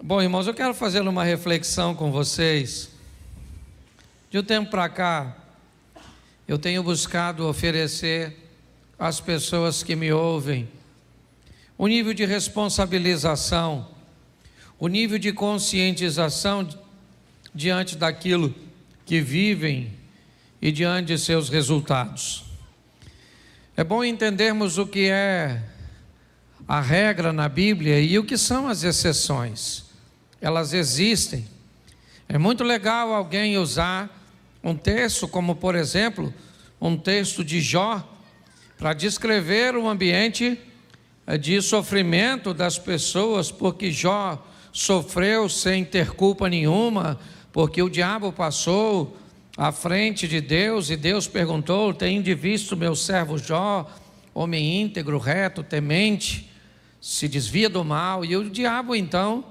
Bom, irmãos, eu quero fazer uma reflexão com vocês. De um tempo para cá, eu tenho buscado oferecer às pessoas que me ouvem o nível de responsabilização, o nível de conscientização diante daquilo que vivem e diante de seus resultados. É bom entendermos o que é a regra na Bíblia e o que são as exceções. Elas existem. É muito legal alguém usar um texto como, por exemplo, um texto de Jó, para descrever o ambiente de sofrimento das pessoas, porque Jó sofreu sem ter culpa nenhuma, porque o diabo passou à frente de Deus e Deus perguntou: "Tende visto meu servo Jó, homem íntegro, reto, temente, se desvia do mal?" E o diabo então,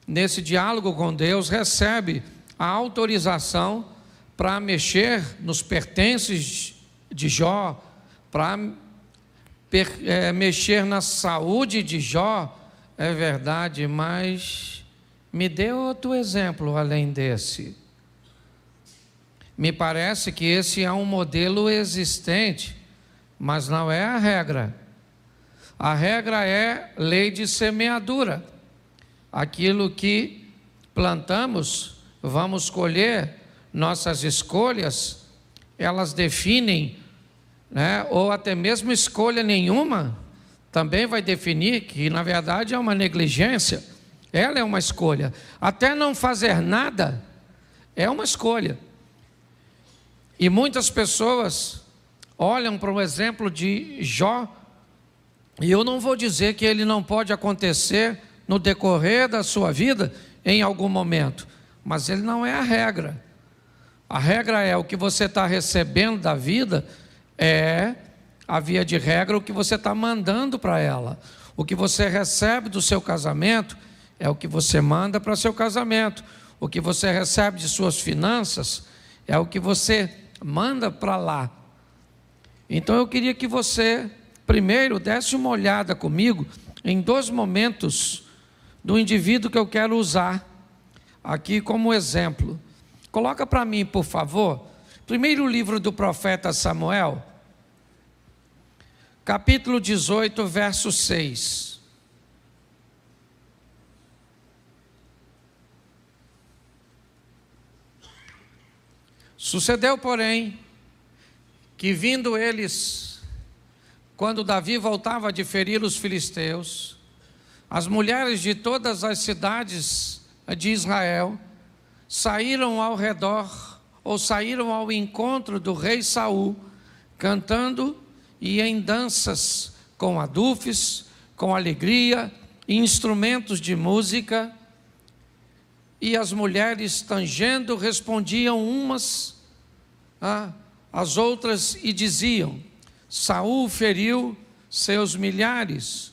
nesse diálogo com Deus, recebe a autorização para mexer nos pertences de Jó, para mexer na saúde de Jó. É verdade, mas me dê outro exemplo além desse. Me parece que esse é um modelo existente, mas não é a regra. A regra é lei de semeadura. Aquilo que plantamos, vamos colher. Nossas escolhas, elas definem, ou até mesmo escolha nenhuma, também vai definir que na verdade é uma negligência. Ela é uma escolha. Até não fazer nada é uma escolha. E muitas pessoas olham para o exemplo de Jó, e eu não vou dizer que ele não pode acontecer no decorrer da sua vida em algum momento, mas ele não é a regra. A regra é o que você está recebendo da vida, é a via de regra o que você está mandando para ela. O que você recebe do seu casamento é o que você manda para seu casamento. O que você recebe de suas finanças é o que você manda para lá. Então eu queria que você primeiro desse uma olhada comigo em dois momentos do indivíduo que eu quero usar aqui como exemplo. Coloca para mim, por favor, primeiro livro do profeta Samuel, capítulo 18, verso 6. Sucedeu, porém, que vindo eles, quando Davi voltava de ferir os filisteus, as mulheres de todas as cidades de Israel saíram ao redor, ou saíram ao encontro do rei Saul, cantando e em danças, com adufes, com alegria, e instrumentos de música. E as mulheres, tangendo, respondiam umas às outras e diziam: Saul feriu seus milhares,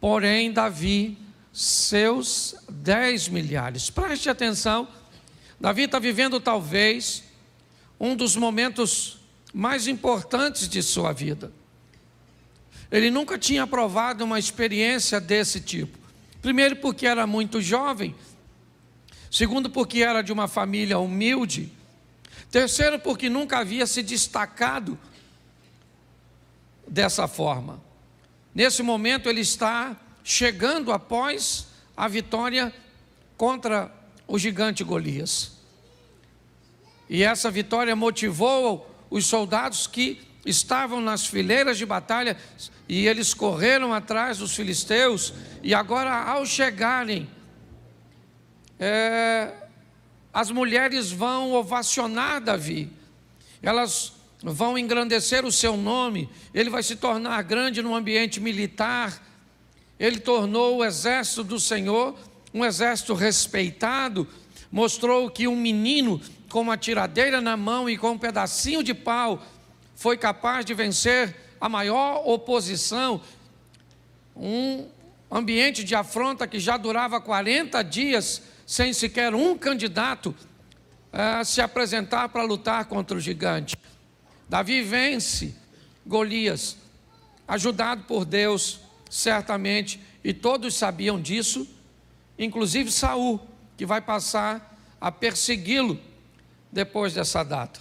porém Davi seus 10 milhares. Preste atenção, Davi está vivendo talvez um dos momentos mais importantes de sua vida. Ele nunca tinha provado uma experiência desse tipo. Primeiro porque era muito jovem. Segundo porque era de uma família humilde. Terceiro porque nunca havia se destacado dessa forma. Nesse momento ele está chegando após a vitória contra o gigante Golias. E essa vitória motivou os soldados que estavam nas fileiras de batalha, e eles correram atrás dos filisteus. E agora, ao chegarem, as mulheres vão ovacionar Davi, elas vão engrandecer o seu nome. Ele vai se tornar grande no ambiente militar. Ele tornou o exército do Senhor um exército respeitado. Mostrou que um menino com uma tiradeira na mão e com um pedacinho de pau foi capaz de vencer a maior oposição. Um ambiente de afronta que já durava 40 dias sem sequer um candidato se apresentar para lutar contra o gigante. Davi vence Golias, ajudado por Deus, certamente, e todos sabiam disso. inclusive Saul, que vai passar a persegui-lo depois dessa data.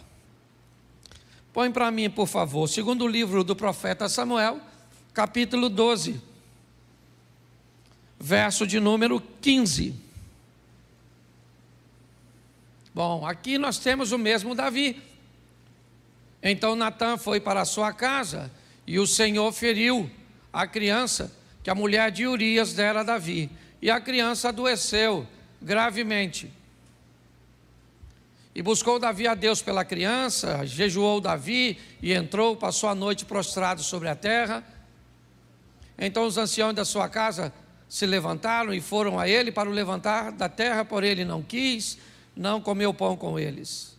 Põe para mim, por favor, segundo livro do profeta Samuel, capítulo 12, verso de número 15. Bom, aqui nós temos o mesmo Davi. Então Natã foi para a sua casa e o Senhor feriu a criança que a mulher de Urias dera a Davi. E a criança adoeceu gravemente. E buscou Davi a Deus pela criança, jejuou Davi e entrou, passou a noite prostrado sobre a terra. Então os anciãos da sua casa se levantaram e foram a ele para o levantar da terra, porém ele não quis, não comeu pão com eles.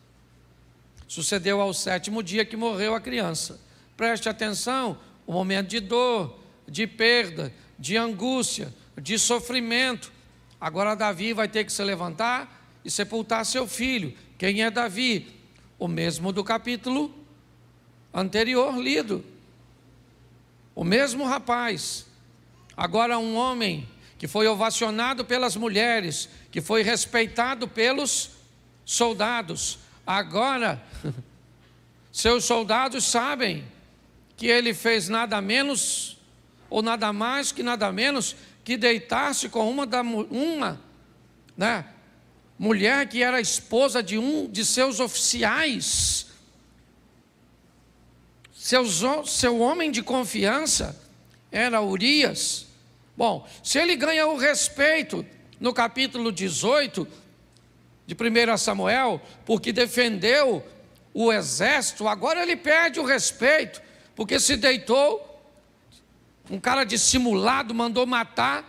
Sucedeu ao 7º dia que morreu a criança. Preste atenção, o momento de dor, de perda, de angústia, de sofrimento. Agora Davi vai ter que se levantar e sepultar seu filho. Quem é Davi? O mesmo do capítulo anterior lido. O mesmo rapaz. Agora um homem que foi ovacionado pelas mulheres, que foi respeitado pelos soldados. Agora, seus soldados sabem que ele fez nada menos, ou nada mais que nada menos, que deitar-se com uma mulher que era esposa de um de seus oficiais. Seu homem de confiança era Urias. Bom, se ele ganha o respeito no capítulo 18 de 1 Samuel, porque defendeu o exército, agora ele perde o respeito, porque se deitou, um cara dissimulado mandou matar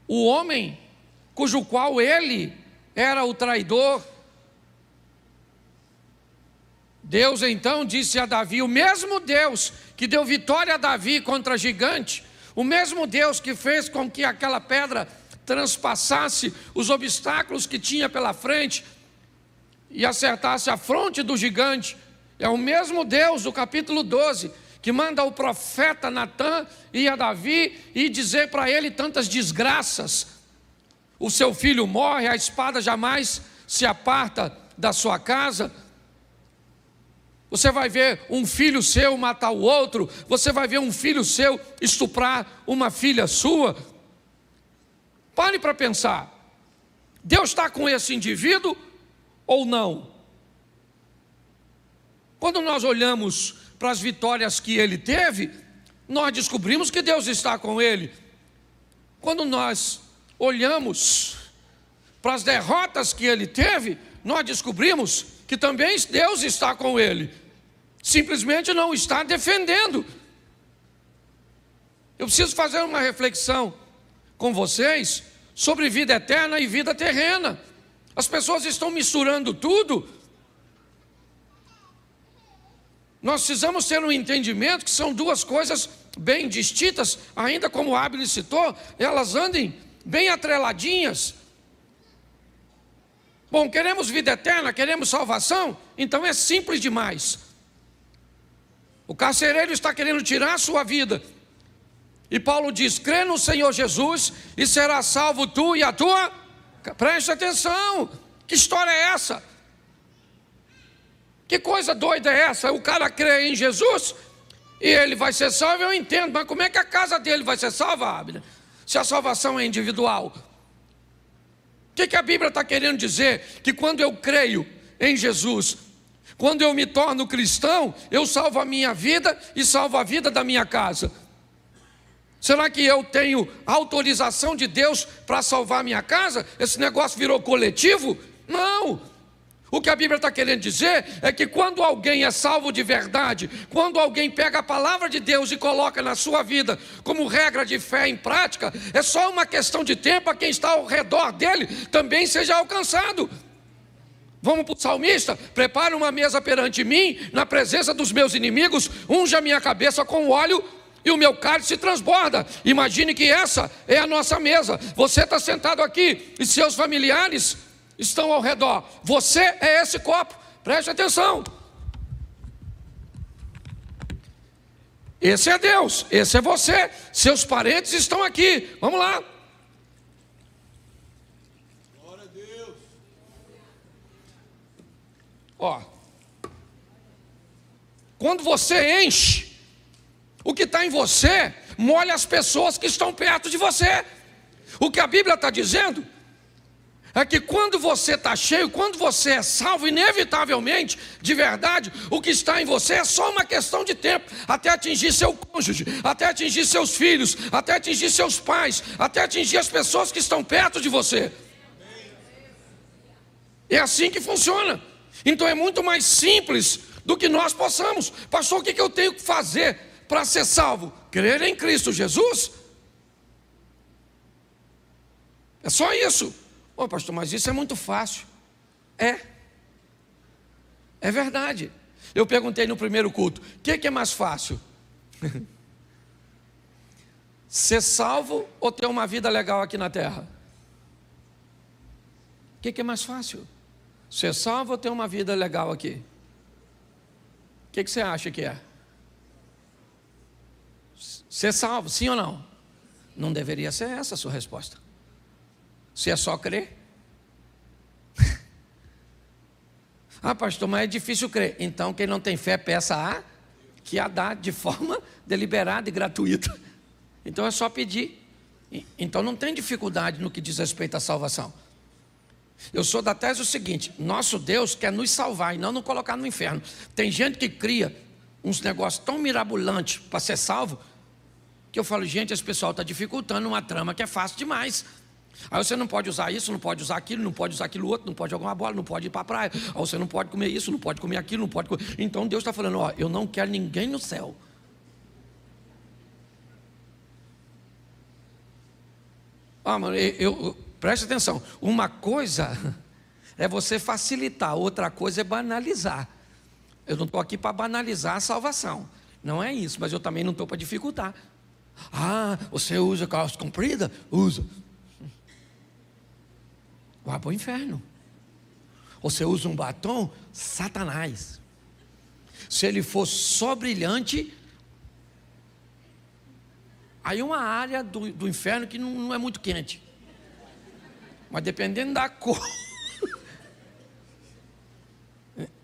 o homem, cujo qual ele era o traidor. Deus então disse a Davi, o mesmo Deus que deu vitória a Davi contra gigante, o mesmo Deus que fez com que aquela pedra transpassasse os obstáculos que tinha pela frente e acertasse a fronte do gigante, é o mesmo Deus do capítulo 12, que manda o profeta Natã ir a Davi e dizer para ele tantas desgraças. O seu filho morre, a espada jamais se aparta da sua casa. Você vai ver um filho seu matar o outro, você vai ver um filho seu estuprar uma filha sua. Pare para pensar, Deus está com esse indivíduo ou não? Quando nós olhamos para as vitórias que ele teve, nós descobrimos que Deus está com ele. Quando nós olhamos para as derrotas que ele teve, nós descobrimos que também Deus está com ele, simplesmente não está defendendo. Eu preciso fazer uma reflexão com vocês sobre vida eterna e vida terrena. As pessoas estão misturando tudo. Nós precisamos ter um entendimento que são duas coisas bem distintas, ainda como o Abner citou, elas andem bem atreladinhas. Bom, queremos vida eterna, queremos salvação, então é simples demais. O carcereiro está querendo tirar a sua vida, e Paulo diz, crê no Senhor Jesus e será salvo tu e a tua. Preste atenção, que história é essa? Que coisa doida é essa? O cara crê em Jesus e ele vai ser salvo, eu entendo, mas como é que a casa dele vai ser salva, Abner? Se a salvação é individual. O que a Bíblia está querendo dizer? Que quando eu creio em Jesus, quando eu me torno cristão, eu salvo a minha vida e salvo a vida da minha casa. Será que eu tenho autorização de Deus para salvar a minha casa? Esse negócio virou coletivo? Não! O que a Bíblia está querendo dizer é que quando alguém é salvo de verdade, quando alguém pega a palavra de Deus e coloca na sua vida como regra de fé em prática, é só uma questão de tempo a quem está ao redor dele também seja alcançado. Vamos para o salmista, prepara uma mesa perante mim, na presença dos meus inimigos, unja a minha cabeça com óleo e o meu cálice transborda. Imagine que essa é a nossa mesa, você está sentado aqui e seus familiares estão ao redor, você é esse copo, preste atenção. Esse é Deus, esse é você, seus parentes estão aqui, vamos lá. Ó, quando você enche, o que está em você molha as pessoas que estão perto de você. O que a Bíblia está dizendo é que quando você está cheio, quando você é salvo, inevitavelmente, de verdade, o que está em você é só uma questão de tempo, até atingir seu cônjuge, até atingir seus filhos, até atingir seus pais, até atingir as pessoas que estão perto de você. É assim que funciona. Então é muito mais simples do que nós possamos. Pastor, o que eu tenho que fazer para ser salvo? Crer em Cristo Jesus. É só isso. Ô pastor, mas isso é muito fácil. É verdade. Eu perguntei no primeiro culto, o que é mais fácil? Ser salvo ou ter uma vida legal aqui na terra? O que é mais fácil? Ser salvo ou ter uma vida legal aqui? O que você acha que é? Ser salvo, sim ou não? Não deveria ser essa a sua resposta. Se é só crer. Ah, pastor, mas é difícil crer. Então quem não tem fé, peça a que a dá de forma deliberada e gratuita. Então é só pedir. Então não tem dificuldade no que diz respeito à salvação. Eu sou da tese o seguinte: nosso Deus quer nos salvar e não nos colocar no inferno. Tem gente que cria uns negócios tão mirabolantes para ser salvo, que eu falo, gente, esse pessoal está dificultando uma trama que é fácil demais. Aí você não pode usar isso, não pode usar aquilo, não pode usar aquilo outro, não pode jogar uma bola, não pode ir para a praia. Aí você não pode comer isso, não pode comer aquilo, não pode comer. Então Deus está falando, ó, eu não quero ninguém no céu. Mano, preste atenção, uma coisa é você facilitar, outra coisa é banalizar. Eu não estou aqui para banalizar a salvação, não é isso, mas eu também não estou para dificultar. Ah, você usa calça comprida? Usa. Vai para o inferno. Você usa um batom? Satanás. Se ele for só brilhante, aí uma área do inferno que não é muito quente. Mas dependendo da cor.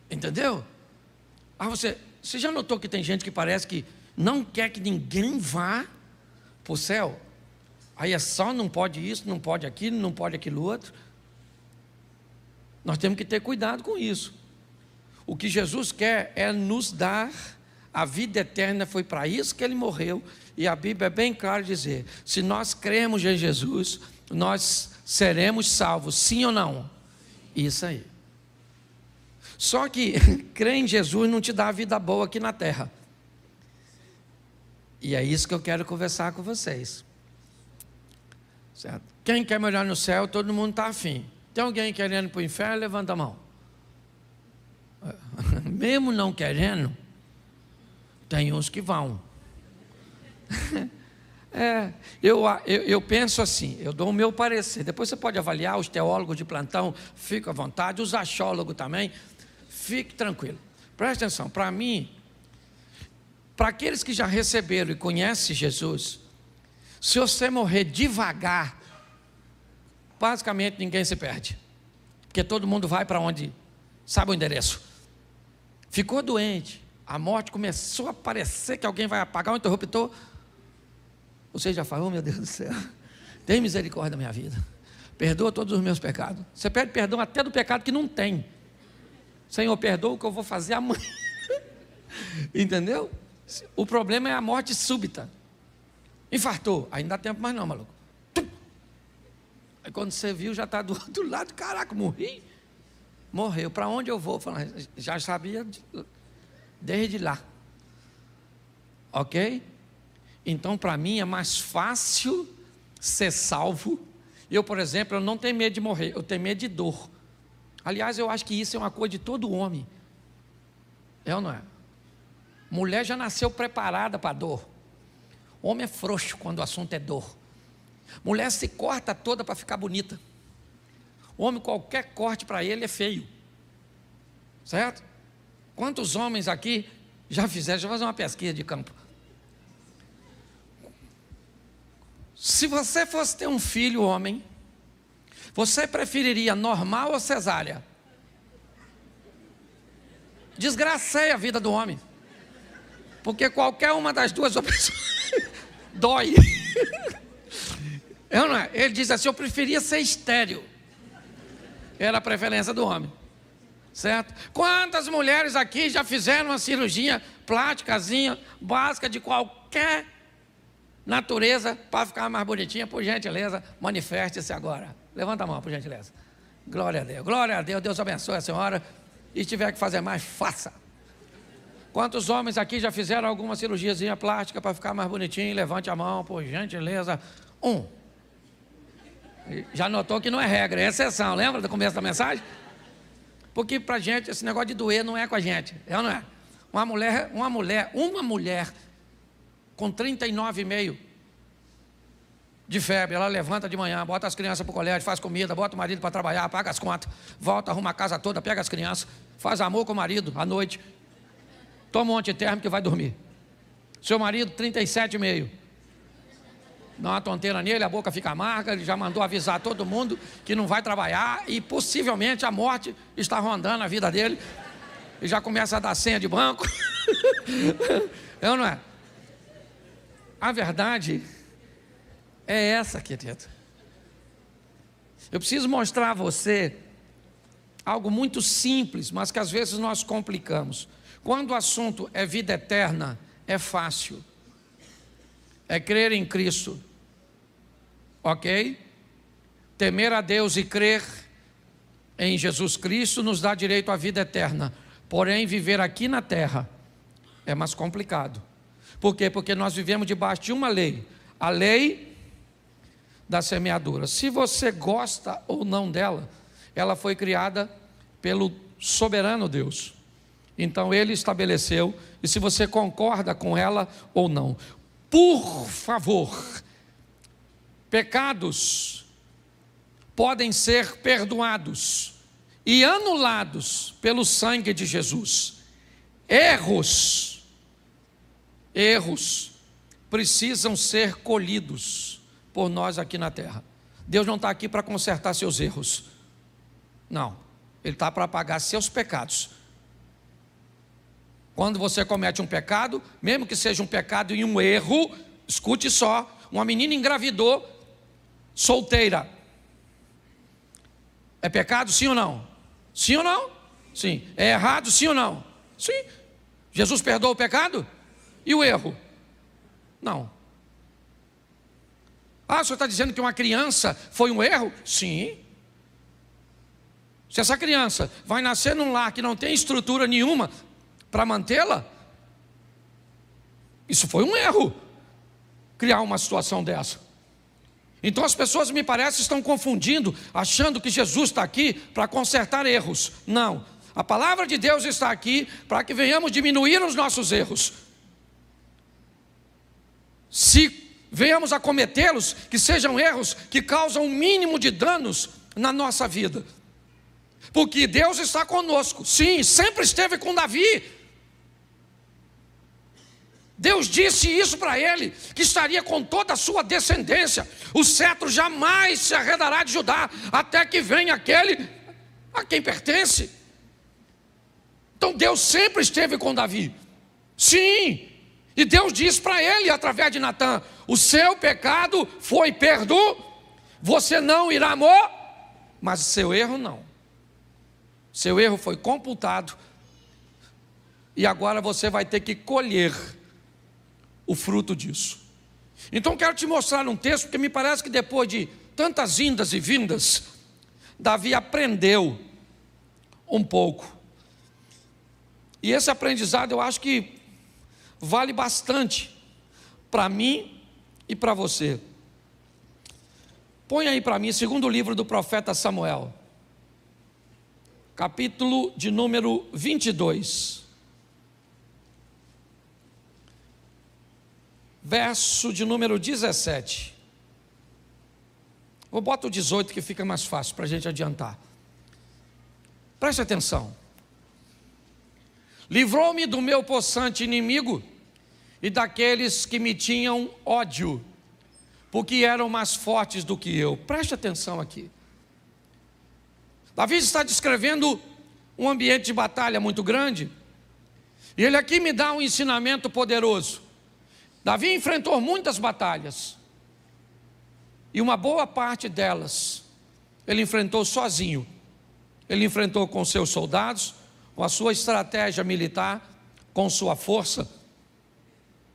Entendeu? Você já notou que tem gente que parece que não quer que ninguém vá para o céu? Aí é só não pode isso, não pode aquilo, não pode aquilo outro. Nós temos que ter cuidado com isso. O que Jesus quer é nos dar a vida eterna, foi para isso que Ele morreu. E a Bíblia é bem clara dizer, se nós cremos em Jesus, nós seremos salvos, sim ou não? Isso aí. Só que crer em Jesus não te dá a vida boa aqui na terra. E é isso que eu quero conversar com vocês. Certo? Quem quer morar no céu, todo mundo está afim. Tem alguém querendo ir para o inferno? Levanta a mão. Mesmo não querendo, tem uns que vão. Eu penso assim, eu dou o meu parecer. Depois você pode avaliar, os teólogos de plantão, fica à vontade, os achólogos também, fique tranquilo. Preste atenção, para mim, para aqueles que já receberam e conhecem Jesus, se você morrer devagar, basicamente ninguém se perde, porque todo mundo vai para onde sabe o endereço. Ficou doente, a morte começou a parecer que alguém vai apagar o interruptor. Você já falou, meu Deus do céu, tem misericórdia da minha vida, perdoa todos os meus pecados. Você pede perdão até do pecado que não tem. Senhor, perdoa o que eu vou fazer amanhã. Entendeu? O problema é a morte súbita. Infartou, aí não dá tempo mais não, maluco. Aí quando você viu, já está do outro lado. Caraca, morri. Morreu, para onde eu vou? Já sabia desde lá. Ok? Então para mim é mais fácil ser salvo. Eu, por exemplo, eu não tenho medo de morrer, eu tenho medo de dor. Aliás, eu acho que isso é uma coisa de todo homem. É ou não é? Mulher já nasceu preparada para dor. Homem é frouxo quando o assunto é dor. Mulher se corta toda para ficar bonita. Homem, qualquer corte para ele é feio. Certo? Quantos homens aqui já fizeram? Deixa eu fazer uma pesquisa de campo. Se você fosse ter um filho homem, você preferiria normal ou cesárea? Desgracei a vida do homem. Porque qualquer uma das duas opções dói. Não é? Ele diz assim, eu preferia ser estéril. Era a preferência do homem. Certo? Quantas mulheres aqui já fizeram uma cirurgia plástica básica de qualquer natureza para ficar mais bonitinha? Por gentileza, manifeste-se agora. Levanta a mão, por gentileza. Glória a Deus, Deus abençoe a senhora. E se tiver que fazer mais, faça. Quantos homens aqui já fizeram alguma cirurgiazinha plástica para ficar mais bonitinho? Levante a mão, por gentileza. 1. Já notou que não é regra, é exceção. Lembra do começo da mensagem? Porque pra gente esse negócio de doer não é com a gente, é ou não é? Uma mulher com 39,5 de febre, ela levanta de manhã, bota as crianças para o colégio, faz comida, bota o marido para trabalhar, paga as contas, volta, arruma a casa toda, pega as crianças, faz amor com o marido à noite, toma um antitérmico e vai dormir. Seu marido 37,5. Dá uma tonteira nele, a boca fica amarga, ele já mandou avisar todo mundo que não vai trabalhar e possivelmente a morte está rondando a vida dele. E já começa a dar senha de banco. É ou não é? A verdade é essa, querido. Eu preciso mostrar a você algo muito simples, mas que às vezes nós complicamos. Quando o assunto é vida eterna, é fácil. É crer em Cristo, ok? Temer a Deus e crer em Jesus Cristo nos dá direito à vida eterna. Porém, viver aqui na terra é mais complicado. Por quê? Porque nós vivemos debaixo de uma lei, a lei da semeadura. Se você gosta ou não dela, ela foi criada pelo soberano Deus. Então Ele estabeleceu, e se você concorda com ela ou não. Por favor, pecados podem ser perdoados e anulados pelo sangue de Jesus. Erros precisam ser colhidos por nós aqui na terra. Deus não está aqui para consertar seus erros. Não, Ele está para pagar seus pecados. Quando você comete um pecado, mesmo que seja um pecado e um erro, escute só, uma menina engravidou, solteira. É pecado, sim ou não? Sim ou não? Sim. É errado, sim ou não? Sim. Jesus perdoa o pecado? E o erro? Não. Ah, o senhor está dizendo que uma criança foi um erro? Sim. Se essa criança vai nascer num lar que não tem estrutura nenhuma para mantê-la, isso foi um erro, criar uma situação dessa. Então as pessoas, me parece, estão confundindo, achando que Jesus está aqui para consertar erros. Não, a palavra de Deus está aqui para que venhamos diminuir os nossos erros. Se venhamos a cometê-los, que sejam erros que causam o mínimo de danos na nossa vida. Porque Deus está conosco, sim, sempre esteve com Davi. Deus disse isso para ele, que estaria com toda a sua descendência. O cetro jamais se arredará de Judá, até que venha aquele a quem pertence. Então Deus sempre esteve com Davi. Sim, e Deus disse para ele, através de Natã: o seu pecado foi perdoado, você não irá morrer, mas o seu erro não. Seu erro foi computado, e agora você vai ter que colher o fruto disso. Então quero te mostrar um texto, porque me parece que depois de tantas indas e vindas, Davi aprendeu um pouco. E esse aprendizado eu acho que vale bastante para mim e para você. Põe aí para mim, segundo livro do profeta Samuel, capítulo de número 22. Verso de número 17. Vou botar o 18 que fica mais fácil para a gente adiantar. Preste atenção. Livrou-me do meu possante inimigo e daqueles que me tinham ódio, porque eram mais fortes do que eu. Preste atenção aqui. Davi está descrevendo um ambiente de batalha muito grande, E ele aqui me dá um ensinamento poderoso. Davi enfrentou muitas batalhas, e uma boa parte delas ele enfrentou sozinho. Ele enfrentou com seus soldados, com a sua estratégia militar, com sua força.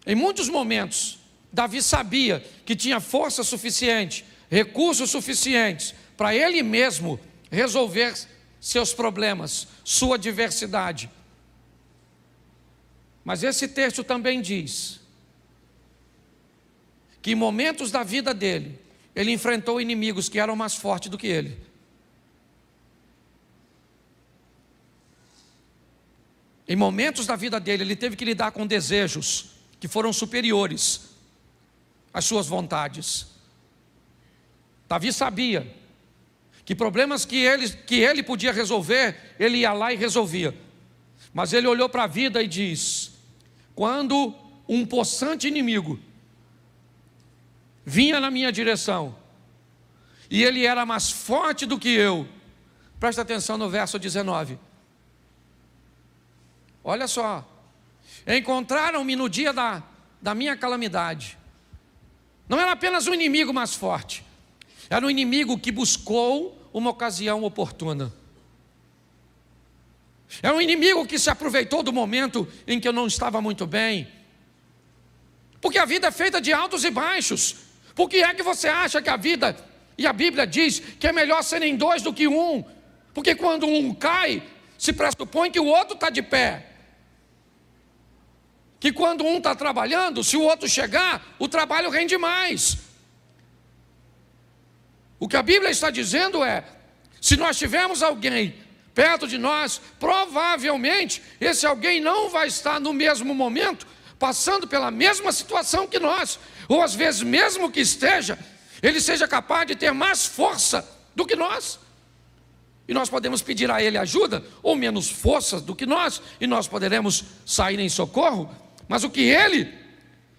Em muitos momentos, Davi sabia que tinha força suficiente, recursos suficientes para ele mesmo resolver seus problemas, sua adversidade. Mas esse texto também diz que em momentos da vida dele, ele enfrentou inimigos que eram mais fortes do que ele. Em momentos da vida dele, ele teve que lidar com desejos que foram superiores às suas vontades. Davi sabia que problemas que ele podia resolver, ele ia lá e resolvia. Mas ele olhou para a vida e diz: quando um possante inimigo vinha na minha direção, e ele era mais forte do que eu, presta atenção no verso 19, olha só: encontraram-me no dia da minha calamidade. Não era apenas um inimigo mais forte, era um inimigo que buscou uma ocasião oportuna. Era um inimigo que se aproveitou do momento em que eu não estava muito bem. Porque a vida é feita de altos e baixos. Por que é que você acha que a vida, e a Bíblia diz que é melhor serem dois do que um? Porque quando um cai, se pressupõe que o outro está de pé. Que quando um está trabalhando, se o outro chegar, o trabalho rende mais. O que a Bíblia está dizendo é: se nós tivermos alguém perto de nós, provavelmente esse alguém não vai estar no mesmo momento, passando pela mesma situação que nós, ou às vezes mesmo que esteja, ele seja capaz de ter mais força do que nós, e nós podemos pedir a ele ajuda, ou menos força do que nós, e nós poderemos sair em socorro. Mas o que ele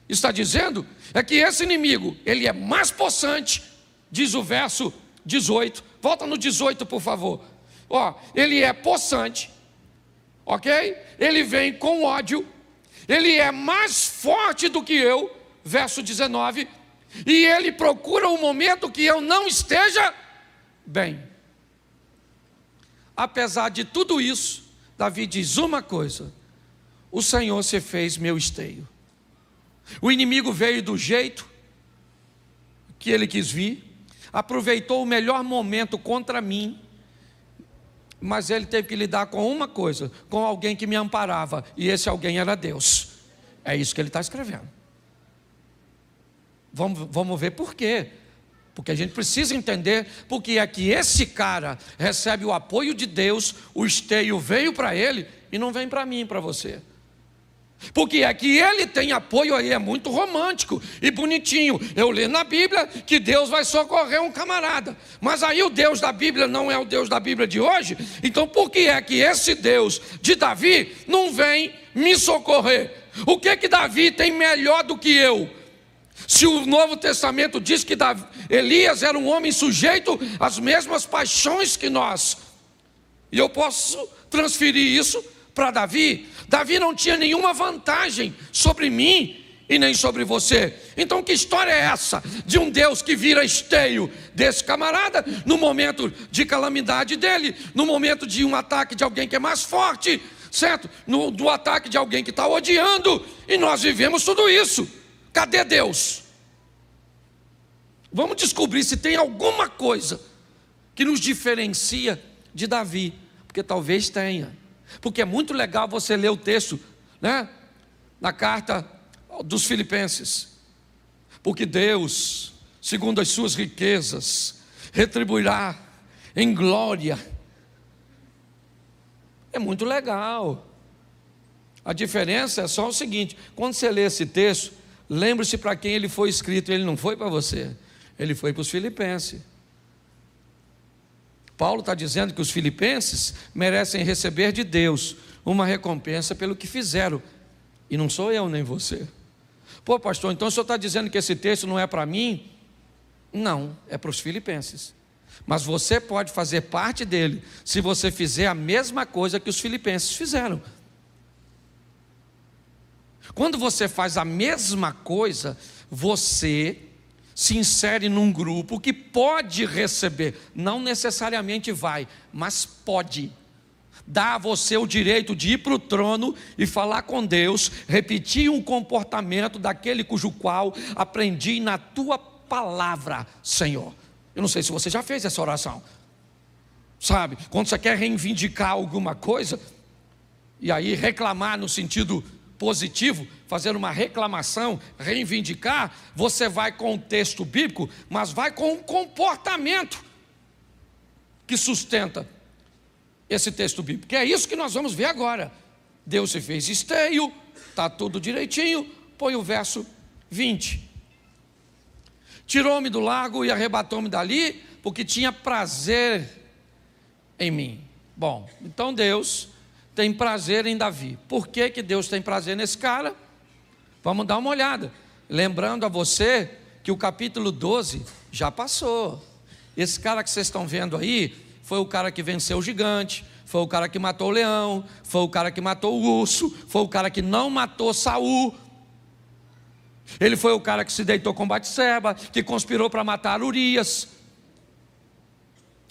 está dizendo é que esse inimigo, ele é mais possante, diz o verso 18, volta no 18 por favor. Ele é possante, ok? Ele vem com ódio, ele é mais forte do que eu, verso 19, e ele procura um momento que eu não esteja bem. Apesar de tudo isso, Davi diz uma coisa: o Senhor se fez meu esteio. O inimigo veio do jeito que ele quis vir, aproveitou o melhor momento contra mim, mas ele teve que lidar com uma coisa, com alguém que me amparava, e esse alguém era Deus. É isso que ele está escrevendo. Vamos ver por quê. Porque a gente precisa entender porque é que esse cara recebe o apoio de Deus, o esteio veio para ele e não vem para mim e para você. Porque é que ele tem apoio aí, é muito romântico e bonitinho. Eu leio na Bíblia que Deus vai socorrer um camarada, mas aí o Deus da Bíblia não é o Deus da Bíblia de hoje. Então por que é que esse Deus de Davi não vem me socorrer? O que Davi tem melhor do que eu? Se o Novo Testamento diz que Elias era um homem sujeito às mesmas paixões que nós, e eu posso transferir isso para Davi. Davi não tinha nenhuma vantagem sobre mim e nem sobre você. Então que história é essa de um Deus que vira esteio desse camarada no momento de calamidade dele, no momento de um ataque de alguém que é mais forte, certo? Do ataque de alguém que está odiando, e nós vivemos tudo isso. Cadê Deus? Vamos descobrir se tem alguma coisa que nos diferencia de Davi, porque talvez tenha. Porque é muito legal você ler o texto, né, na carta dos Filipenses. Porque Deus, segundo as suas riquezas, retribuirá em glória. É muito legal. A diferença é só o seguinte: quando você lê esse texto, lembre-se para quem ele foi escrito. Ele não foi para você, ele foi para os filipenses. Paulo está dizendo que os filipenses merecem receber de Deus uma recompensa pelo que fizeram, e não sou eu nem você. Pô, pastor, então o senhor está dizendo que esse texto não é para mim? Não, é para os filipenses. Mas você pode fazer parte dele se você fizer a mesma coisa que os filipenses fizeram. Quando você faz a mesma coisa, você se insere num grupo que pode receber, não necessariamente vai, mas pode. Dá a você o direito de ir para o trono e falar com Deus, repetir um comportamento daquele cujo qual aprendi na tua palavra, Senhor. Eu não sei se você já fez essa oração. Sabe, quando você quer reivindicar alguma coisa, e aí reclamar no sentido positivo, fazer uma reclamação, reivindicar, você vai com o texto bíblico, mas vai com um comportamento que sustenta esse texto bíblico, que é isso que nós vamos ver agora. Deus se fez esteio, está tudo direitinho. Põe o verso 20. Tirou-me do lago e arrebatou-me dali, porque tinha prazer em mim. Bom, então Deus tem prazer em Davi. Por que que Deus tem prazer nesse cara? Vamos dar uma olhada. Lembrando a você que o capítulo 12 já passou. Esse cara que vocês estão vendo aí foi o cara que venceu o gigante, foi o cara que matou o leão, foi o cara que matou o urso, foi o cara que não matou Saul. Ele foi o cara que se deitou com Batseba, que conspirou para matar Urias.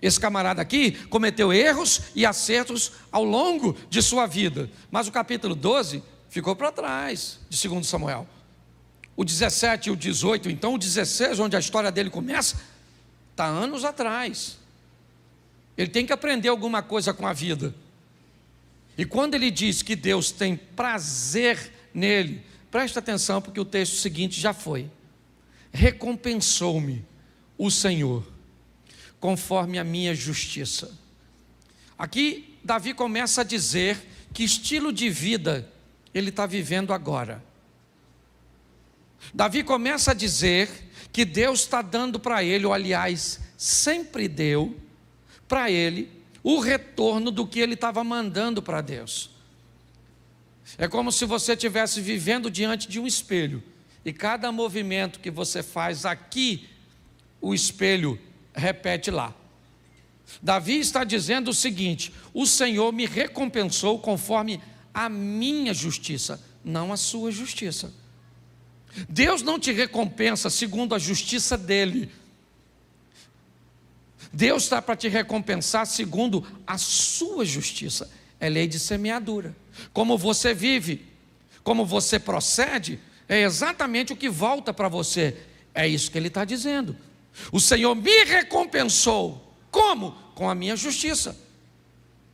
Esse camarada aqui cometeu erros e acertos ao longo de sua vida, mas o capítulo 12 ficou para trás de 2 Samuel. O 17 e o 18, então o 16, onde a história dele começa, está anos atrás. Ele tem que aprender alguma coisa com a vida. E quando ele diz que Deus tem prazer nele, presta atenção, porque o texto seguinte já foi: recompensou-me o Senhor conforme a minha justiça. Aqui Davi começa a dizer que estilo de vida ele está vivendo agora. Davi começa a dizer que Deus está dando para ele, ou aliás, sempre deu para ele o retorno do que ele estava mandando para Deus. É como se você estivesse vivendo diante de um espelho, e cada movimento que você faz aqui, o espelho repete lá. Davi está dizendo o seguinte: o Senhor me recompensou conforme a minha justiça, não a sua justiça. Deus não te recompensa segundo a justiça dele. Deus está para te recompensar segundo a sua justiça. É lei de semeadura. Como você vive, como você procede, é exatamente o que volta para você. É isso que ele está dizendo. O Senhor me recompensou. Como? Com a minha justiça.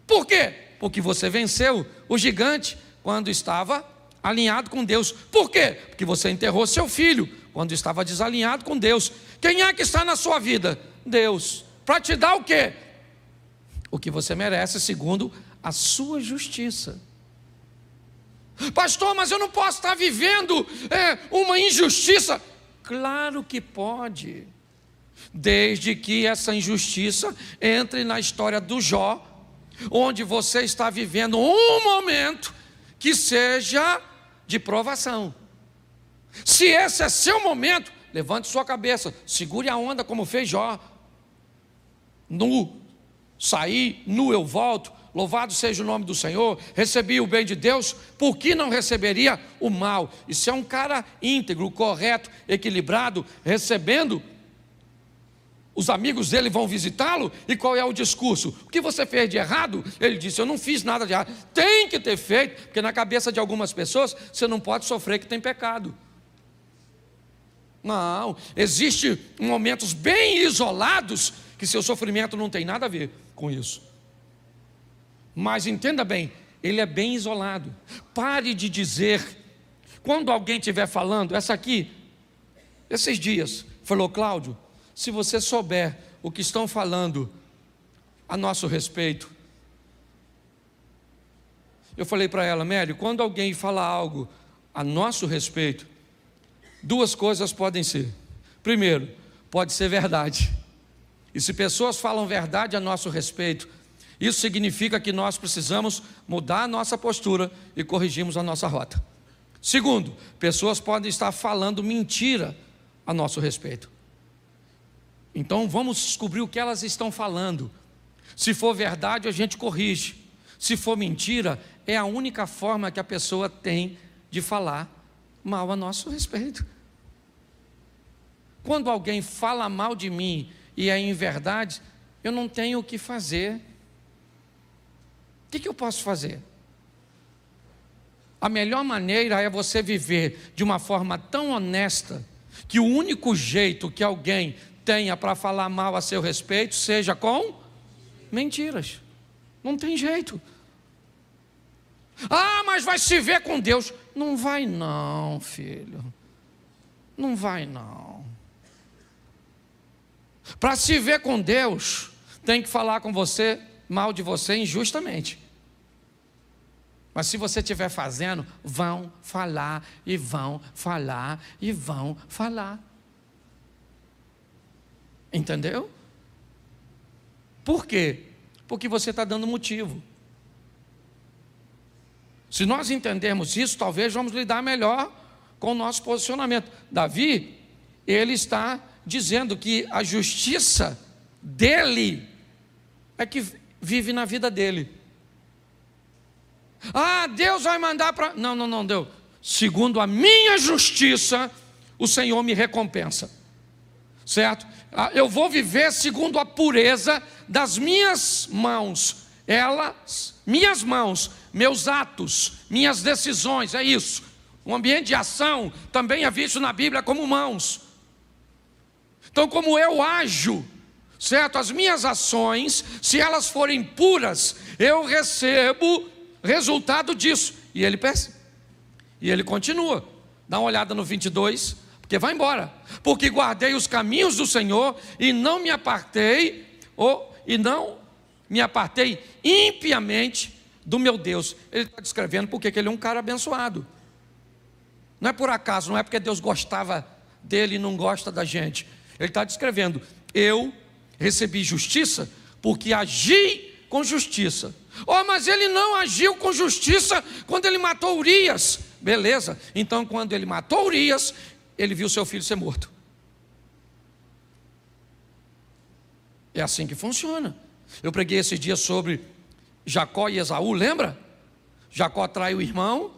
Por quê? Porque você venceu o gigante quando estava alinhado com Deus. Por quê? Porque você enterrou seu filho quando estava desalinhado com Deus. Quem é que está na sua vida? Deus. Para te dar o quê? O que você merece segundo a sua justiça. Pastor, mas eu não posso estar vivendo uma injustiça. Claro que pode, desde que essa injustiça entre na história do Jó, onde você está vivendo um momento que seja de provação. Se esse é seu momento, levante sua cabeça, segure a onda como fez Jó. Nu saí, nu eu volto, louvado seja o nome do Senhor, recebi o bem de Deus, por que não receberia o mal? E se é um cara íntegro, correto, equilibrado, recebendo, os amigos dele vão visitá-lo, e qual é o discurso? O que você fez de errado? Ele disse: eu não fiz nada de errado. Tem que ter feito, porque na cabeça de algumas pessoas, você não pode sofrer que tem pecado. Não, existem momentos bem isolados, que seu sofrimento não tem nada a ver com isso. Mas entenda bem, ele é bem isolado. Pare de dizer, quando alguém estiver falando, essa aqui, esses dias, falou: Cláudio, se você souber o que estão falando a nosso respeito. Eu falei para ela: Mary, quando alguém fala algo a nosso respeito, duas coisas podem ser. Primeiro, pode ser verdade. E se pessoas falam verdade a nosso respeito, isso significa que nós precisamos mudar a nossa postura e corrigirmos a nossa rota. Segundo, pessoas podem estar falando mentira a nosso respeito. Então vamos descobrir o que elas estão falando. Se for verdade, a gente corrige. Se for mentira, é a única forma que a pessoa tem de falar mal a nosso respeito. Quando alguém fala mal de mim e é em verdade, eu não tenho o que fazer. O que eu posso fazer? A melhor maneira é você viver de uma forma tão honesta que o único jeito que alguém tenha para falar mal a seu respeito seja com mentiras. Não tem jeito. Ah, mas vai se ver com Deus. Não vai não, filho. Não vai não. Para se ver com Deus, tem que falar com você, mal de você injustamente. Mas se você estiver fazendo, vão falar, e vão falar, e vão falar. Entendeu? Por quê? Porque você está dando motivo. Se nós entendermos isso, talvez vamos lidar melhor com o nosso posicionamento. Davi, ele está dizendo que a justiça dele é que vive na vida dele. Ah, Deus vai mandar para... Não, Deus. Segundo a minha justiça, o Senhor me recompensa. Certo? Eu vou viver segundo a pureza das minhas mãos. Minhas mãos, meus atos, minhas decisões, é isso. O ambiente de ação também é visto na Bíblia como mãos. Então, como eu ajo, certo? As minhas ações, se elas forem puras, eu recebo resultado disso. E ele pensa, e ele continua. Dá uma olhada no 22, porque vai embora. Porque guardei os caminhos do Senhor e não me apartei impiamente do meu Deus. Ele está descrevendo porque ele é um cara abençoado. Não é por acaso, não é porque Deus gostava dele e não gosta da gente. Ele está descrevendo, eu recebi justiça porque agi com justiça. Oh, mas ele não agiu com justiça quando ele matou Urias. Beleza, então quando ele matou Urias, ele viu seu filho ser morto. É assim que funciona. Eu preguei esse dia sobre Jacó e Esaú, lembra? Jacó trai o irmão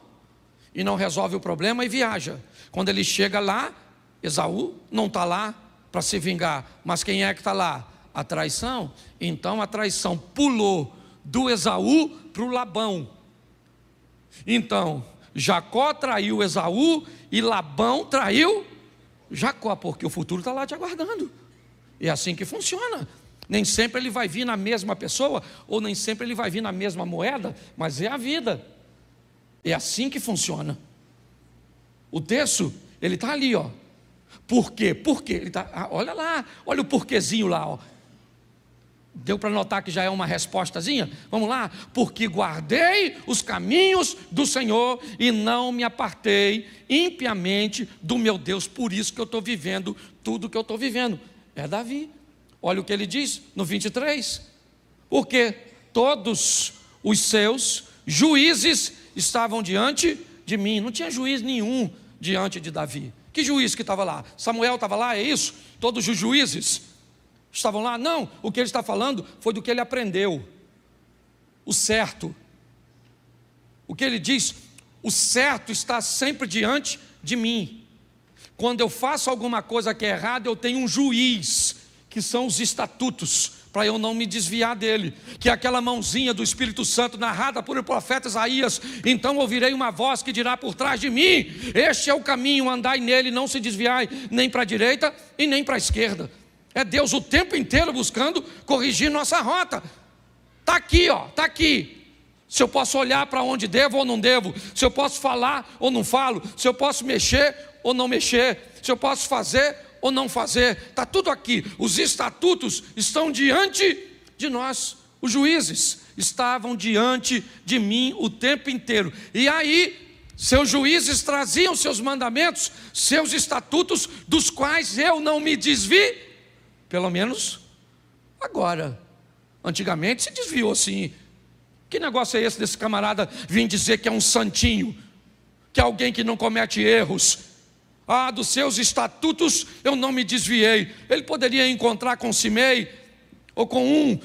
e não resolve o problema e viaja. Quando ele chega lá, Esaú não está lá para se vingar, mas quem é que está lá? A traição. Então a traição pulou do Esaú para o Labão. Então Jacó traiu Esaú e Labão traiu Jacó, porque o futuro está lá te aguardando. É assim que funciona. Nem sempre ele vai vir na mesma pessoa, ou nem sempre ele vai vir na mesma moeda, mas é a vida. É assim que funciona. O texto, ele está ali, ó. Por quê? Por quê? Ele tá, olha lá, olha o porquezinho lá, ó. Deu para notar que já é uma respostazinha? Vamos lá. Porque guardei os caminhos do Senhor e não me apartei impiamente do meu Deus. Por isso que eu estou vivendo tudo que eu estou vivendo. É Davi. Olha o que ele diz no 23. Porque todos os seus juízes estavam diante de mim. Não tinha juiz nenhum diante de Davi. Que juiz que estava lá? Samuel estava lá, é isso? Todos os juízes estavam lá? Não, o que ele está falando foi do que ele aprendeu. O certo. O que ele diz? O certo está sempre diante de mim. Quando eu faço alguma coisa que é errada, eu tenho um juiz, que são os estatutos, para eu não me desviar dele, que é aquela mãozinha do Espírito Santo narrada por o profeta Isaías. Então ouvirei uma voz que dirá por trás de mim: este é o caminho, andai nele, não se desviai nem para a direita e nem para a esquerda. É Deus o tempo inteiro buscando corrigir nossa rota. Está aqui, ó, está aqui. Se eu posso olhar para onde devo ou não devo, se eu posso falar ou não falo, se eu posso mexer ou não mexer, se eu posso fazer ou não fazer, está tudo aqui. Os estatutos estão diante de nós. Os juízes estavam diante de mim o tempo inteiro. E aí, seus juízes traziam seus mandamentos, seus estatutos, dos quais eu não me desvi, pelo menos agora. Antigamente se desviou sim. Que negócio é esse desse camarada vir dizer que é um santinho, que é alguém que não comete erros? Ah, dos seus estatutos eu não me desviei. Ele poderia encontrar com Simei, ou com um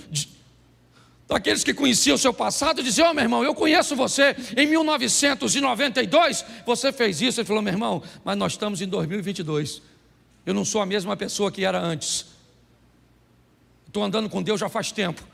Daqueles que conheciam o seu passado, diziam: meu irmão, eu conheço você, em 1992 você fez isso. Ele falou: meu irmão, mas nós estamos em 2022, eu não sou a mesma pessoa que era antes. Estou andando com Deus já faz tempo.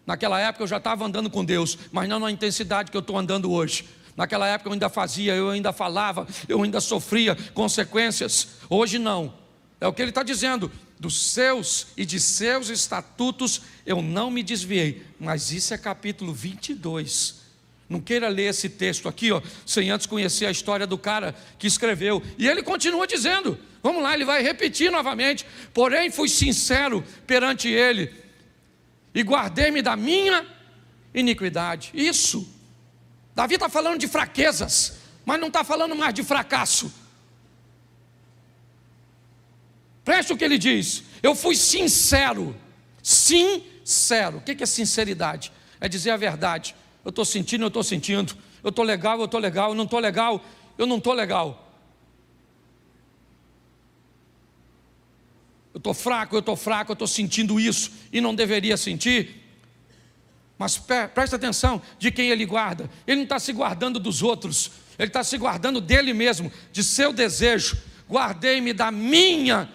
Naquela época eu já estava andando com Deus, mas não na intensidade que eu estou andando hoje. Naquela época eu ainda fazia, eu ainda falava, eu ainda sofria consequências. Hoje não. É o que ele está dizendo: dos seus e de seus estatutos eu não me desviei. Mas isso é capítulo 22. Não queira ler esse texto aqui, sem antes conhecer a história do cara que escreveu. E ele continua dizendo, vamos lá, ele vai repetir novamente: porém fui sincero perante ele, e guardei-me da minha iniquidade. Isso, Davi está falando de fraquezas, mas não está falando mais de fracasso. Preste o que ele diz: eu fui sincero. Sincero. O que é sinceridade? É dizer a verdade. Eu estou sentindo, eu estou sentindo. Eu estou legal, eu estou legal. Eu não estou legal, eu não estou legal. Eu estou fraco, eu estou sentindo isso e não deveria sentir. Mas presta atenção de quem ele guarda. Ele não está se guardando dos outros, ele está se guardando dele mesmo, de seu desejo. Guardei-me da minha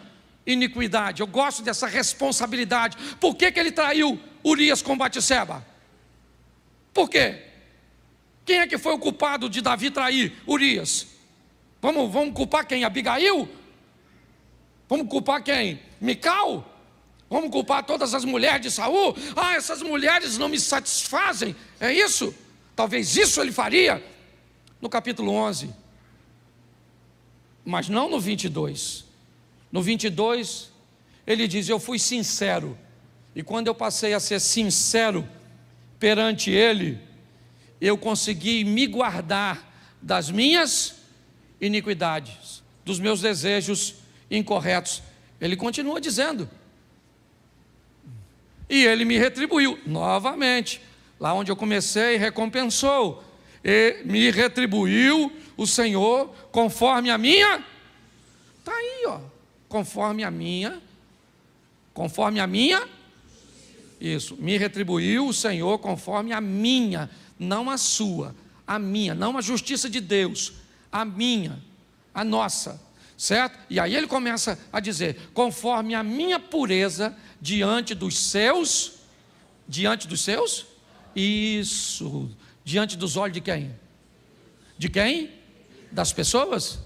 iniquidade. Eu gosto dessa responsabilidade. Por que ele traiu Urias com Batseba? Por quê? Quem é que foi o culpado de Davi trair Urias? Vamos culpar quem? Abigail? Vamos culpar quem? Mical? Vamos culpar todas as mulheres de Saul? Essas mulheres não me satisfazem. É isso? Talvez isso ele faria no capítulo 11. Mas não no 22. No 22, ele diz: eu fui sincero. E quando eu passei a ser sincero perante ele, eu consegui me guardar das minhas iniquidades, dos meus desejos incorretos. Ele continua dizendo: e ele me retribuiu novamente. Lá onde eu comecei, recompensou. E me retribuiu o Senhor conforme a minha. Está aí, conforme a minha. Isso, me retribuiu o Senhor conforme a minha, não a sua, a minha, não a justiça de Deus, a minha, a nossa, certo? E aí ele começa a dizer: conforme a minha pureza diante dos seus, isso, diante dos olhos de quem? De quem? Das pessoas?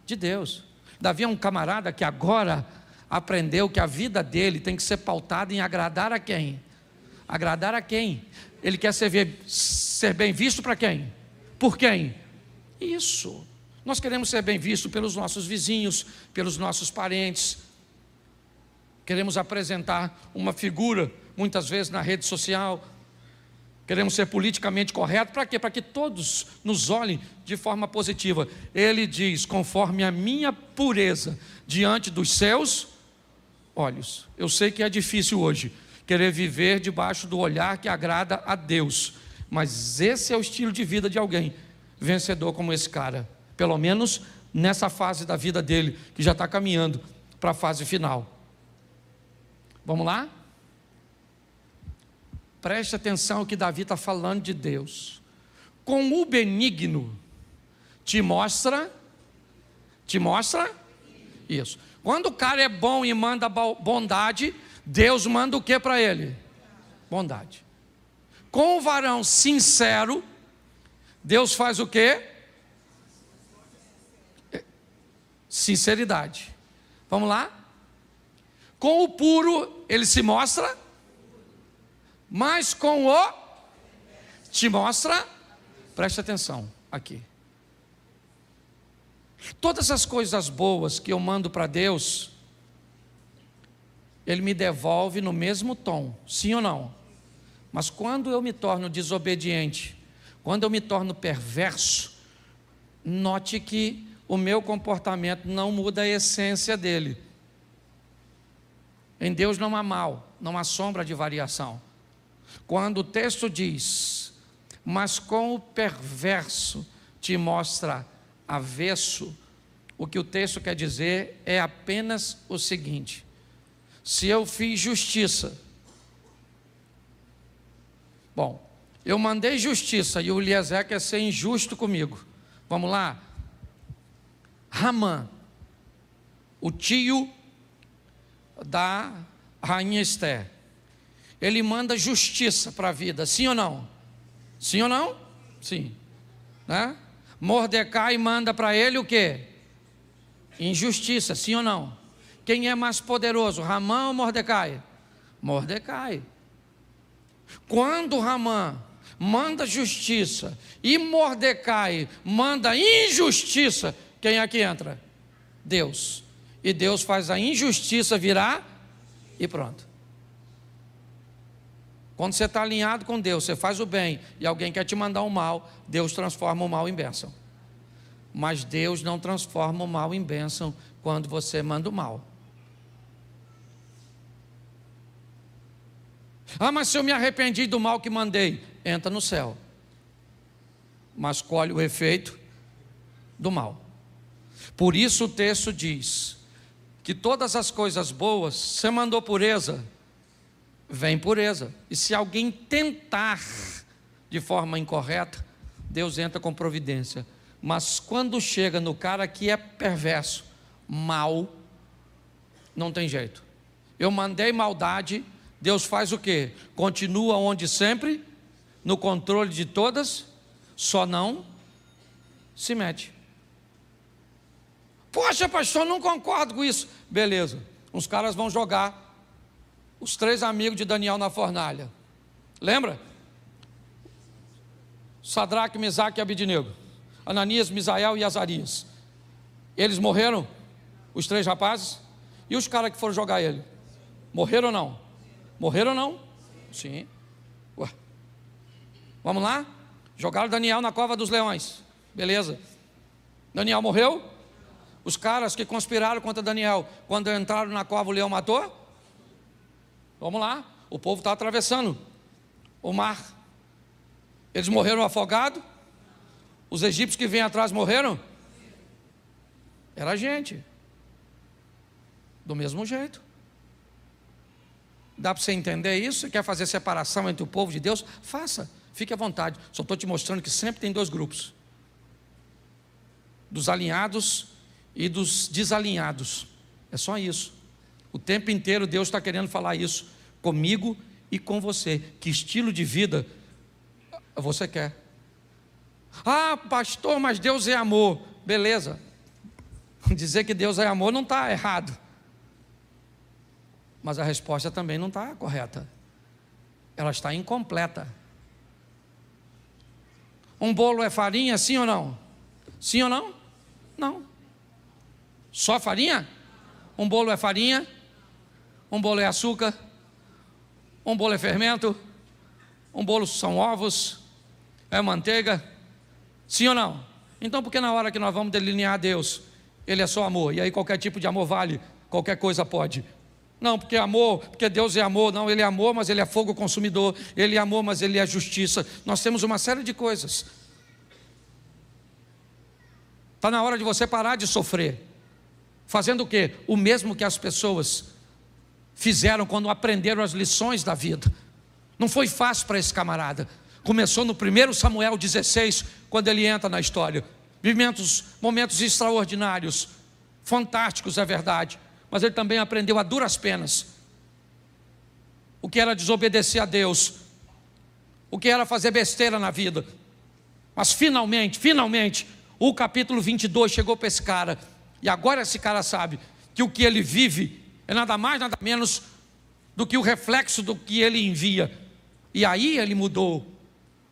De Deus. Davi é um camarada que agora aprendeu que a vida dele tem que ser pautada em agradar a quem? Agradar a quem? Ele quer ser bem visto para quem? Por quem? Isso. Nós queremos ser bem vistos pelos nossos vizinhos, pelos nossos parentes. Queremos apresentar uma figura, muitas vezes na rede social. Queremos ser politicamente corretos. Para quê? Para que todos nos olhem de forma positiva. Ele diz: conforme a minha pureza diante dos seus olhos. Eu sei que é difícil hoje querer viver debaixo do olhar que agrada a Deus, mas esse é o estilo de vida de alguém vencedor como esse cara, pelo menos nessa fase da vida dele, que já está caminhando para a fase final. Vamos lá? Preste atenção ao que Davi está falando de Deus. Com o benigno te mostra isso. Quando o cara é bom e manda bondade, Deus manda o que para ele? Bondade. Com o varão sincero, Deus faz o que? Sinceridade. Vamos lá? Com o puro, ele se mostra, mas com o te mostra, preste atenção aqui. Todas as coisas boas que eu mando para Deus, Ele me devolve no mesmo tom, sim ou não? Mas quando eu me torno desobediente, quando eu me torno perverso, note que o meu comportamento não muda a essência dele. Em Deus não há mal, não há sombra de variação. Quando o texto diz: mas com o perverso te mostra avesso, o que o texto quer dizer é apenas o seguinte: se eu fiz justiça Bom, eu mandei justiça e o Eliezer quer ser injusto comigo. Vamos lá? Ramã, o tio da rainha Esther, ele manda justiça para a vida, sim ou não? Sim ou não? Sim. Né? Mordecai manda para ele o quê? Injustiça, sim ou não? Quem é mais poderoso, Ramã ou Mordecai? Mordecai. Quando Ramã manda justiça e Mordecai manda injustiça, quem é que entra? Deus. E Deus faz a injustiça virar e pronto. Quando você está alinhado com Deus, você faz o bem e alguém quer te mandar o mal, Deus transforma o mal em bênção. Mas Deus não transforma o mal em bênção quando você manda o mal. Ah, mas se eu me arrependi do mal que mandei, entra no céu. Mas colhe o efeito do mal. Por isso o texto diz que todas as coisas boas, você mandou pureza, vem pureza. E se alguém tentar de forma incorreta, Deus entra com providência. Mas quando chega no cara que é perverso, mal, não tem jeito. Eu mandei maldade, Deus faz o quê? Continua onde sempre, no controle de todas, só não se mete. Poxa, pastor, não concordo com isso. Beleza, os caras vão jogar os 3 amigos de Daniel na fornalha. Lembra? Sadraque, Mesaque e Abidnego, Ananias, Misael e Azarias. Eles morreram? Os 3 rapazes? E os caras que foram jogar ele? Morreram ou não? Morreram ou não? Sim. Ué. Vamos lá? Jogaram Daniel na cova dos leões. Beleza. Daniel morreu? Os caras que conspiraram contra Daniel, quando entraram na cova, o leão matou? Vamos lá. O povo está atravessando o mar. Eles morreram afogados? Os egípcios que vêm atrás morreram? Era gente. Do mesmo jeito. Dá para você entender isso? Você quer fazer separação entre o povo de Deus? Faça, fique à vontade. Só estou te mostrando que sempre tem 2 grupos: dos alinhados e dos desalinhados. É só isso. O tempo inteiro Deus está querendo falar isso comigo e com você. Que estilo de vida você quer? Ah, pastor, mas Deus é amor. Beleza. Dizer que Deus é amor não está errado, mas a resposta também não está correta. Ela está incompleta. Um bolo é farinha, sim ou não? Sim ou não? Não. Só farinha? Um bolo é farinha? Um bolo é açúcar? Um bolo é fermento? Um bolo são ovos? É manteiga? Sim ou não? Então por que na hora que nós vamos delinear Deus, Ele é só amor, e aí qualquer tipo de amor vale, qualquer coisa pode? Não, porque amor, porque Deus é amor. Não, Ele é amor, mas Ele é fogo consumidor. Ele é amor, mas Ele é justiça. Nós temos uma série de coisas. Está na hora de você parar de sofrer. Fazendo o quê? O mesmo que as pessoas fizeram quando aprenderam as lições da vida. Não foi fácil para esse camarada. Começou no 1 Samuel 16, quando ele entra na história. Momentos extraordinários, fantásticos, é verdade. Mas ele também aprendeu a duras penas o que era desobedecer a Deus, o que era fazer besteira na vida. Mas finalmente, o capítulo 22 chegou para esse cara. E agora esse cara sabe que o que ele vive é nada mais, nada menos do que o reflexo do que ele envia. E aí ele mudou,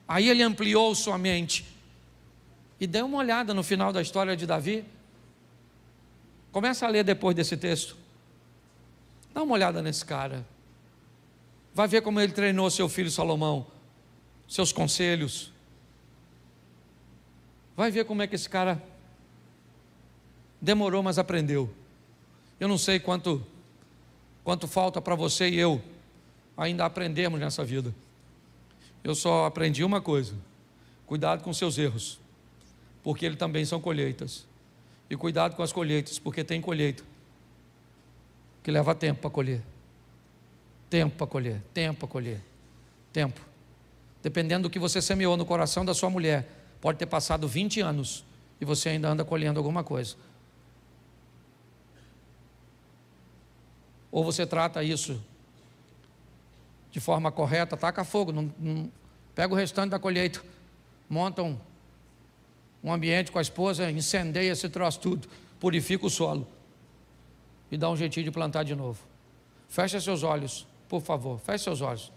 aí ele ampliou sua mente. E dê uma olhada no final da história de Davi. Começa a ler depois desse texto. Dá uma olhada nesse cara. Vai ver como ele treinou seu filho Salomão, seus conselhos. Vai ver como é que esse cara demorou, mas aprendeu. Eu não sei quanto falta para você e eu ainda aprendermos nessa vida. Eu só aprendi uma coisa: cuidado com seus erros, porque eles também são colheitas. E cuidado com as colheitas, porque tem colheita que leva tempo para colher. Tempo para colher, tempo para colher, tempo. dependendo do que você semeou no coração da sua mulher, pode ter passado 20 anos e você ainda anda colhendo alguma coisa. Ou você trata isso de forma correta, taca fogo, pega o restante da colheita, monta um ambiente com a esposa, incendeia esse troço tudo, purifica o solo e dá um jeitinho de plantar de novo. Fecha seus olhos, por favor, feche seus olhos.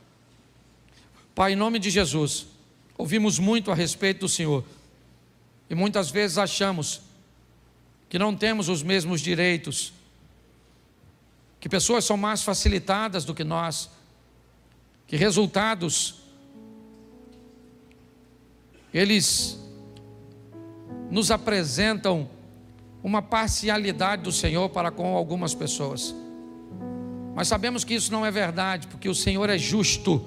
Pai, em nome de Jesus, ouvimos muito a respeito do Senhor e muitas vezes achamos que não temos os mesmos direitos, que pessoas são mais facilitadas do que nós, que resultados eles nos apresentam uma parcialidade do Senhor para com algumas pessoas. Mas sabemos que isso não é verdade, porque o Senhor é justo.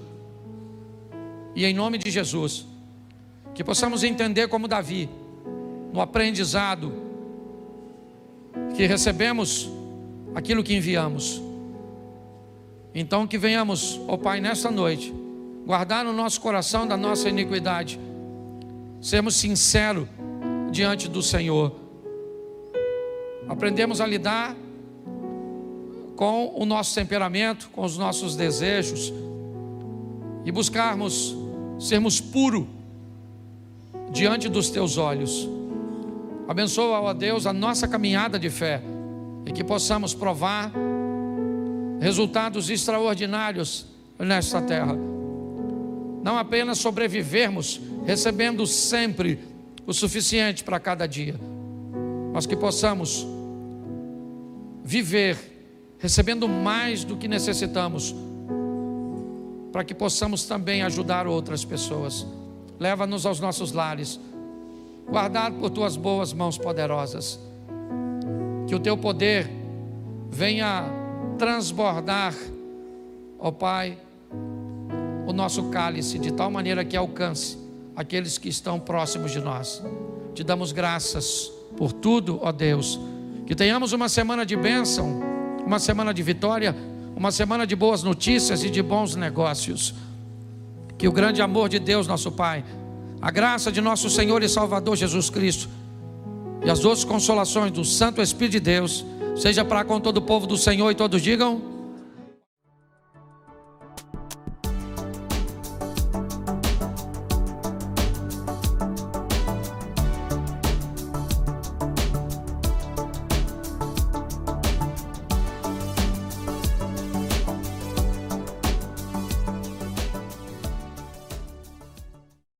E em nome de Jesus, que possamos entender como Davi, no aprendizado, que recebemos aquilo que enviamos. Então que venhamos, ó Pai, nesta noite, guardar no nosso coração da nossa iniquidade, sermos sinceros diante do Senhor, aprendemos a lidar com o nosso temperamento, com os nossos desejos, e buscarmos sermos puros diante dos Teus olhos. Abençoa, ó Deus, a nossa caminhada de fé, e que possamos provar resultados extraordinários nesta terra. Não apenas sobrevivermos, recebendo sempre o suficiente para cada dia, mas que possamos viver recebendo mais do que necessitamos, para que possamos também ajudar outras pessoas. Leva-nos aos nossos lares, guardado por Tuas boas mãos poderosas. Que o Teu poder venha transbordar, ó Pai, o nosso cálice, de tal maneira que alcance aqueles que estão próximos de nós. Te damos graças por tudo, ó Deus. Que tenhamos uma semana de bênção, uma semana de vitória, uma semana de boas notícias e de bons negócios. Que o grande amor de Deus, nosso Pai, a graça de nosso Senhor e Salvador Jesus Cristo e as doces consolações do Santo Espírito de Deus seja para com todo o povo do Senhor, e todos digam